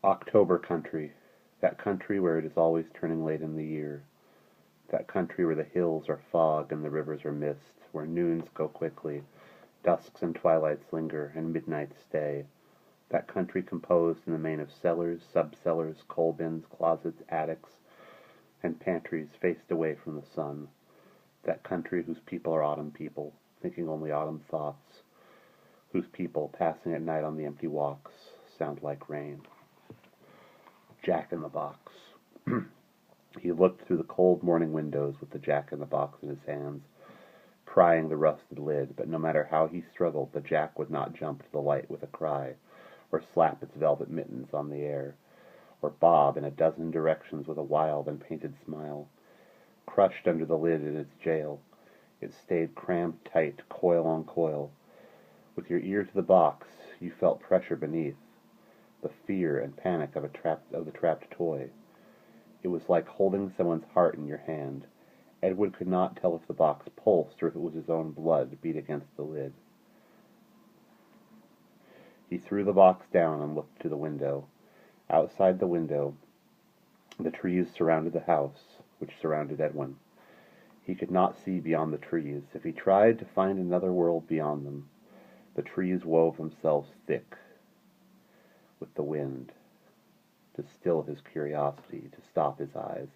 October country, that country where it is always turning late in the year, that country where the hills are fog and the rivers are mist, where noons go quickly, dusks and twilights linger, and midnights stay, that country composed in the main of cellars, sub-cellars, coal bins, closets, attics, and pantries faced away from the sun, that country whose people are autumn people, thinking only autumn thoughts, whose people, passing at night on the empty walks, sound like rain. Jack-in-the-Box. He looked through the cold morning windows with the jack-in-the-box in his hands, prying the rusted lid, but no matter how he struggled, the jack would not jump to the light with a cry, or slap its velvet mittens on the air, or bob in a dozen directions with a wild and painted smile. Crushed under the lid in its jail, it stayed crammed tight, coil on coil. With your ear to the box, you felt pressure beneath, the fear and panic of the trapped toy. It was like holding someone's heart in your hand. Edward could not tell if the box pulsed or if it was his own blood beat against the lid. He threw the box down and looked to the window. Outside the window, the trees surrounded the house, which surrounded Edwin. He could not see beyond the trees. If he tried to find another world beyond them, the trees wove themselves thick with the wind, to still his curiosity, to stop his eyes.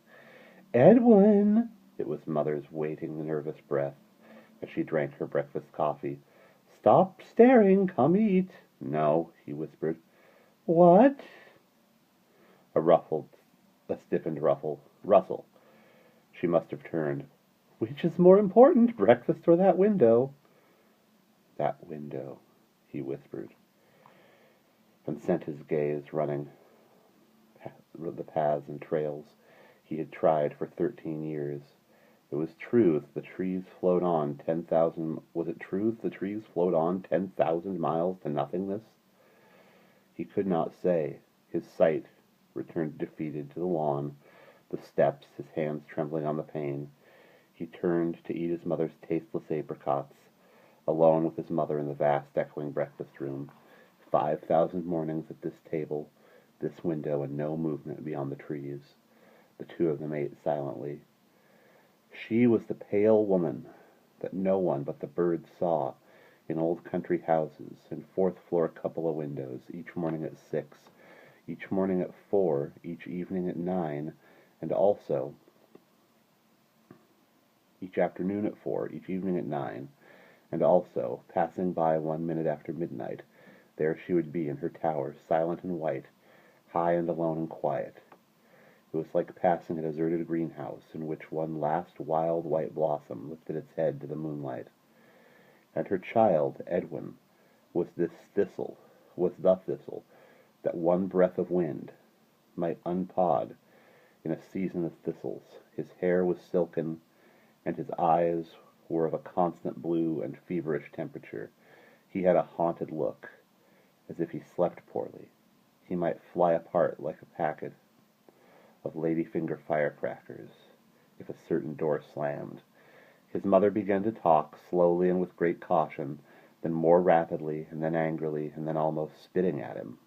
"Edwin!" It was Mother's waiting, nervous breath as she drank her breakfast coffee. "Stop staring, come eat." "No," he whispered. "What?" A stiffened rustle. She must have turned. "Which is more important, breakfast or that window?" "That window," he whispered, and sent his gaze running the paths and trails he had tried for 13 years. It was true the trees flowed on 10,000. Was it true the trees flowed on 10,000 miles to nothingness? He could not say. His sight returned defeated to the lawn, the steps, his hands trembling on the pane. He turned to eat his mother's tasteless apricots, alone with his mother in the vast, echoing breakfast room. 5,000 mornings at this table, this window, and no movement beyond the trees. The two of them ate silently. She was the pale woman that no one but the birds saw in old country houses, in fourth-floor cupola windows, each morning at 6, each morning at 4, each evening at 9, and also each afternoon at 4, each evening at 9, and also, passing by 1 minute after midnight, there she would be in her tower, silent and white, high and alone and quiet. It was like passing a deserted greenhouse in which one last wild white blossom lifted its head to the moonlight. And her child, Edwin, was the thistle, that one breath of wind might unpod in a season of thistles. His hair was silken, and his eyes were of a constant blue and feverish temperature. He had a haunted look, as if he slept poorly. He might fly apart like a packet of ladyfinger firecrackers if a certain door slammed. His mother began to talk, slowly and with great caution, then more rapidly, and then angrily, and then almost spitting at him.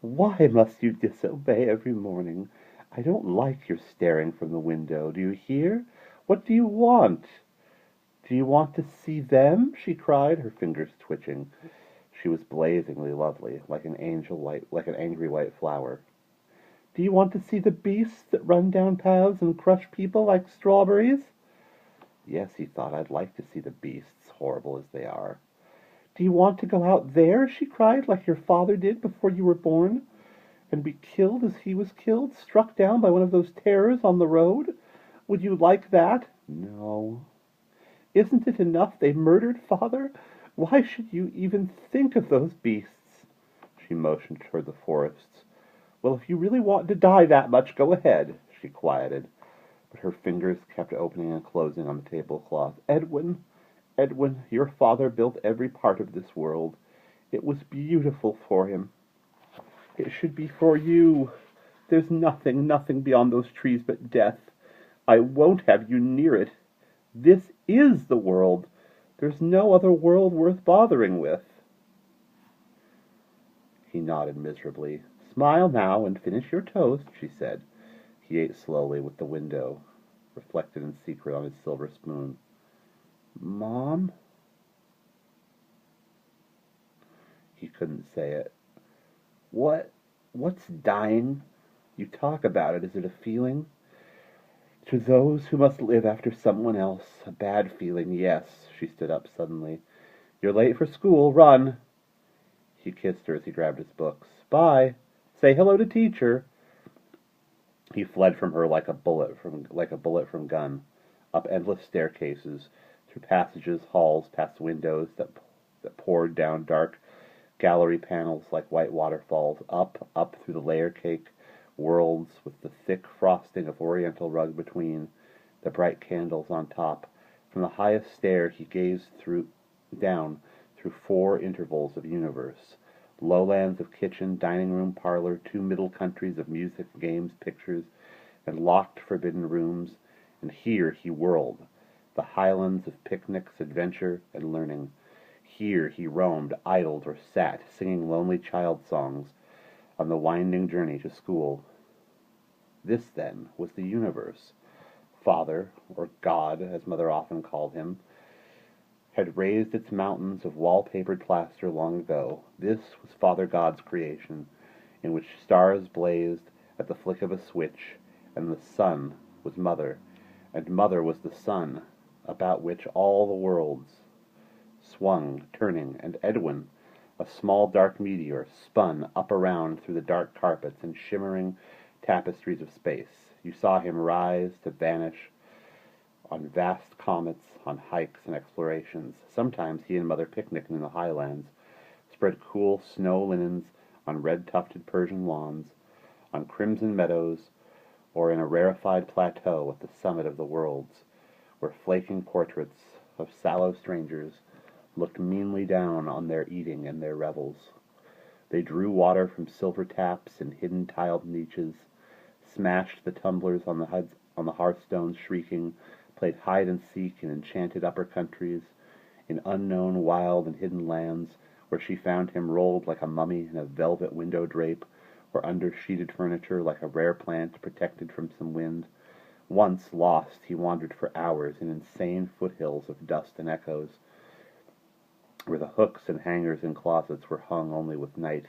"Why must you disobey every morning? I don't like your staring from the window. Do you hear? What do you want?" "Do you want to see them?" she cried, her fingers twitching. She was blazingly lovely, like an angry white flower. "Do you want to see the beasts that run down paths and crush people like strawberries?" Yes, he thought, I'd like to see the beasts, horrible as they are. "Do you want to go out there," she cried, "like your father did before you were born, and be killed as he was killed, struck down by one of those terrors on the road? Would you like that?" "No." "Isn't it enough they murdered father? Why should you even think of those beasts?" She motioned toward the forests. "Well, if you really want to die that much, go ahead," she quieted, but her fingers kept opening and closing on the tablecloth. "Edwin, Edwin, your father built every part of this world. It was beautiful for him. It should be for you. There's nothing beyond those trees but death. I won't have you near it. This is the world. There's no other world worth bothering with." He nodded miserably, Smile now and finish your toast, she said. He ate slowly, with the window reflected in secret on his silver spoon. Mom? He couldn't say it. What's dying? You talk about it. Is it a feeling? To those who must live after someone else, a bad feeling, yes. She stood up suddenly. You're late for school. Run. He kissed her as he grabbed his books. Bye. Say hello to teacher. He fled from her like a bullet from gun, up endless staircases, through passages, halls, past windows that poured down dark gallery panels like white waterfalls, up through the layer cake worlds with the thick frosting of oriental rug between, the bright candles on top. From the highest stair he gazed down through 4 intervals of universe. Lowlands of kitchen, dining room, parlor, 2 middle countries of music, games, pictures, and locked forbidden rooms, and here he whirled, the highlands of picnics, adventure, and learning. Here he roamed, idled, or sat, singing lonely child songs on the winding journey to school. This, then, was the universe. Father, or God, as Mother often called him, had raised its mountains of wallpapered plaster long ago. This was Father God's creation, in which stars blazed at the flick of a switch, and the sun was Mother, and Mother was the sun, about which all the worlds swung, turning, and Edwin, a small dark meteor, spun up around through the dark carpets and shimmering tapestries of space. You saw him rise to vanish on vast comets, on hikes and explorations. Sometimes he and Mother picnicked in the highlands, spread cool snow linens on red-tufted Persian lawns, on crimson meadows, or in a rarefied plateau at the summit of the worlds, where flaking portraits of sallow strangers looked meanly down on their eating and their revels. They drew water from silver taps in hidden tiled niches, smashed the tumblers on the hearthstones, shrieking, played hide and seek in enchanted upper countries, in unknown wild and hidden lands, where she found him rolled like a mummy in a velvet window drape, or under sheeted furniture like a rare plant protected from some wind. Once lost, he wandered for hours in insane foothills of dust and echoes, where the hooks and hangers in closets were hung only with night.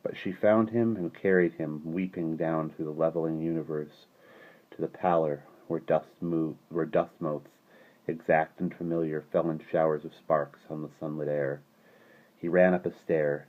But she found him and carried him, weeping down through the leveling universe, to the pallor where dust motes, exact and familiar, fell in showers of sparks on the sunlit air. He ran up a stair,